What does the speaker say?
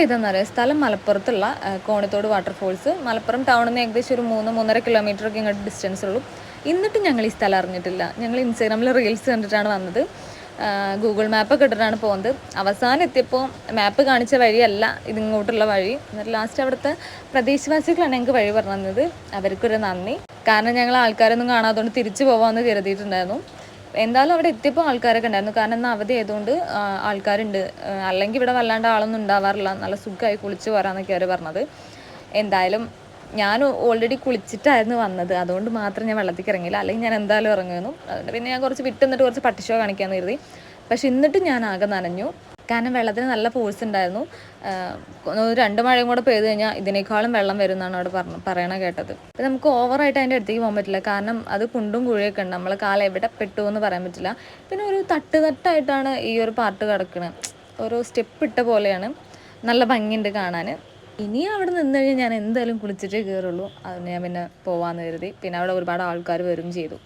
ഏതാണെന്ന് അറിയാം, സ്ഥലം മലപ്പുറത്തുള്ള കോണിത്തോട് വാട്ടർഫോൾസ്. മലപ്പുറം ടൗണിൽ നിന്ന് ഏകദേശം ഒരു 3-3.5 കിലോമീറ്ററൊക്കെ ഇങ്ങോട്ട് ഡിസ്റ്റൻസ് ഉള്ളൂ. എന്നിട്ടും ഞങ്ങൾ ഈ സ്ഥലം അറിഞ്ഞിട്ടില്ല. ഞങ്ങൾ ഇൻസ്റ്റാഗ്രാമിൽ റീൽസ് കണ്ടിട്ടാണ് വന്നത്. ഗൂഗിൾ മാപ്പൊക്കെ ഇട്ടിട്ടാണ് പോകുന്നത്. അവസാനം എത്തിയപ്പോൾ മാപ്പ് കാണിച്ച വഴിയല്ല ഇതിങ്ങോട്ടുള്ള വഴി. എന്നിട്ട് ലാസ്റ്റ് അവിടുത്തെ പ്രദേശവാസികളാണ് ഞങ്ങൾക്ക് വഴി പറഞ്ഞു തന്നത്. അവർക്കൊരു നന്ദി. കാരണം ഞങ്ങൾ ആൾക്കാരൊന്നും കാണാത്തതുകൊണ്ട് തിരിച്ചു പോകാമെന്ന് കരുതിയിട്ടുണ്ടായിരുന്നു. എന്തായാലും അവിടെ എത്തിയപ്പോൾ ആൾക്കാരൊക്കെ ഉണ്ടായിരുന്നു. കാരണം എന്നാൽ അവധി ആയതുകൊണ്ട് ആൾക്കാരുണ്ട്. അല്ലെങ്കിൽ ഇവിടെ വല്ലാണ്ട് ആളൊന്നും ഉണ്ടാവാറില്ല. നല്ല സുഖമായി കുളിച്ച് പോരാന്നൊക്കെ അവർ പറഞ്ഞത്. എന്തായാലും ഞാൻ ഓൾറെഡി കുളിച്ചിട്ടായിരുന്നു വന്നത്. അതുകൊണ്ട് മാത്രം ഞാൻ വെള്ളത്തിൽ ഇറങ്ങിയില്ല. അല്ലെങ്കിൽ ഞാൻ എന്തായാലും ഇറങ്ങുന്നു. അതുകൊണ്ട് പിന്നെ ഞാൻ കുറച്ച് വിട്ടുന്നിട്ട് കുറച്ച് പട്ടിഷോ കാണിക്കാമെന്ന് കരുതി. പക്ഷെ എന്നിട്ടും ഞാൻ ആകെ നനഞ്ഞു. കാരണം വെള്ളത്തിന് നല്ല ഫോഴ്സ് ഉണ്ടായിരുന്നു. 2 മഴയും കൂടെ പെയ്ത് കഴിഞ്ഞാൽ ഇതിനേക്കാളും വെള്ളം വരും എന്നാണ് അവിടെ പറയണ കേട്ടത്. അപ്പം നമുക്ക് ഓവറായിട്ട് അതിൻ്റെ അടുത്തേക്ക് പോകാൻ പറ്റില്ല. കാരണം അത് കുണ്ടും കുഴിയൊക്കെ ഉണ്ട്. നമ്മൾ കാലം എവിടെ പെട്ടു എന്ന് പറയാൻ പറ്റില്ല. പിന്നെ ഒരു തട്ടായിട്ടാണ് ഈ ഒരു പാർട്ട് കിടക്കുന്നത്. ഓരോ സ്റ്റെപ്പ് ഇട്ട പോലെയാണ്. നല്ല ഭംഗിയുണ്ട് കാണാൻ. ഇനി അവിടെ നിന്ന് കഴിഞ്ഞാൽ ഞാൻ എന്തായാലും കുളിച്ചിട്ടേ കയറുള്ളൂ. അതിന് ഞാൻ പിന്നെ പോകാമെന്ന് കരുതി. പിന്നെ അവിടെ ഒരുപാട് ആൾക്കാർ വരും ചെയ്തു.